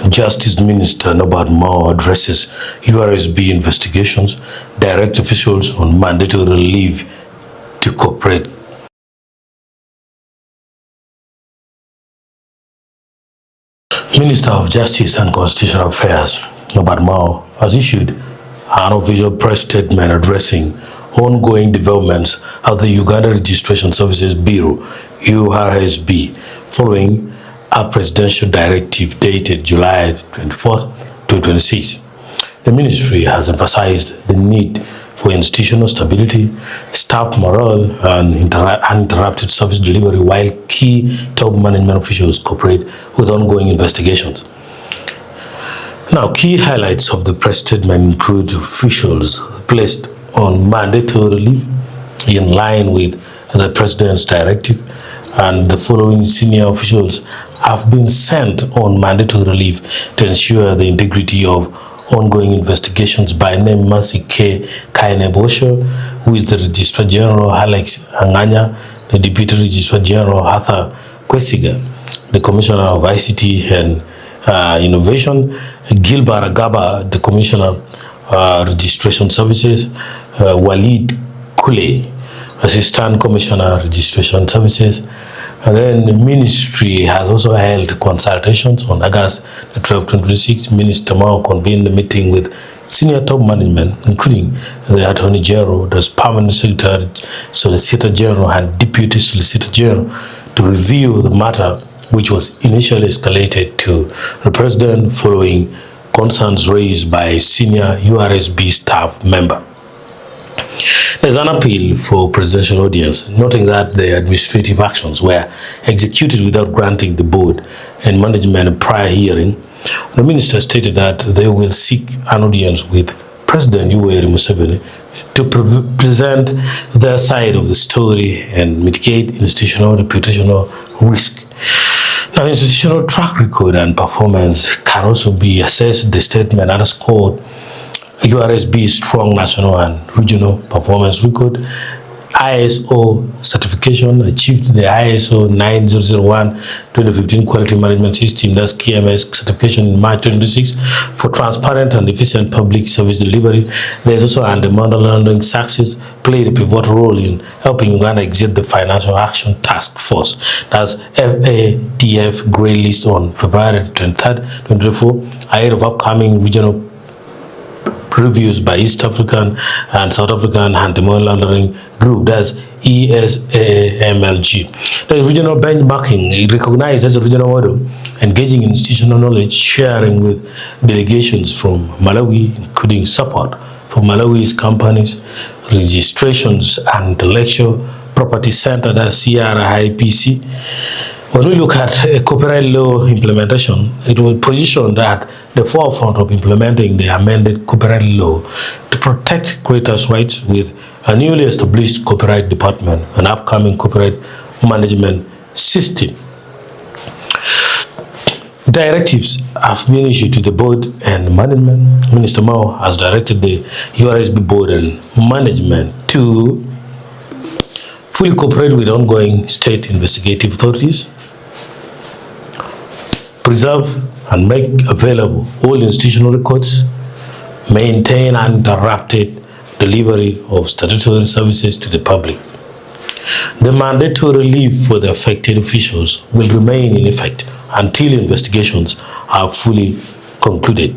Justice Minister Norbert addresses URSB investigations, direct officials on mandatory leave to cooperate. Minister of Justice and Constitutional Affairs Norbert has issued an official press statement addressing ongoing developments of the Uganda Registration Services Bureau (URSB) following a presidential directive dated July 24, 2026. The ministry has emphasized the need for institutional stability, staff morale, and uninterrupted service delivery while key top management officials cooperate with ongoing investigations. Now, key highlights of the press statement include officials placed on mandatory leave in line with the President's directive, and the following senior officials have been sent on mandatory leave to ensure the integrity of ongoing investigations by name Mercy K. Kainebosho, who is the Registrar General Alex Anganya, the Deputy Registrar General Arthur Kwesiga, the Commissioner of ICT and Innovation, Gilbert Agaba, the Commissioner Registration Services, Walid Kule, Assistant Commissioner Registration Services. And then the ministry has also held consultations on August 12, 2026. Minister Mao convened a meeting with senior top management, including the Attorney General, the Permanent Secretary, Solicitor General, and Deputy Solicitor General to review the matter, which was initially escalated to the President following concerns raised by a senior URSB staff member. There's an appeal for presidential audience, noting that the administrative actions were executed without granting the board and management a prior hearing. The minister stated that they will seek an audience with President Yoweri Museveni to present their side of the story and mitigate institutional reputational risk. Now, institutional track record and performance can also be assessed. The statement underscored URSB's strong national and regional performance record. ISO certification achieved the ISO 9001-2015 Quality Management System, that's KMS certification in March 2026 for transparent and efficient public service delivery. There is also anti-money laundering success played a pivotal role in helping Uganda exit the Financial Action Task Force, that's FATF grey list on February 23, 2024, ahead of upcoming regional reviews by East African and South African anti-money laundering group, that's ESAMLG. The regional benchmarking, it recognized as a regional model, engaging in institutional knowledge sharing with delegations from Malawi, including support for Malawi's companies, registrations and intellectual property center, that's CRIPC. When we look at copyright law implementation, it was positioned at the forefront of implementing the amended copyright law to protect creators' rights with a newly established copyright department and upcoming copyright management system. Directives have been issued to the board and management. Minister Mao has directed the URSB board and management to fully cooperate with ongoing state investigative authorities, preserve and make available all institutional records, maintain uninterrupted delivery of statutory services to the public. The mandatory leave for the affected officials will remain in effect until investigations are fully concluded.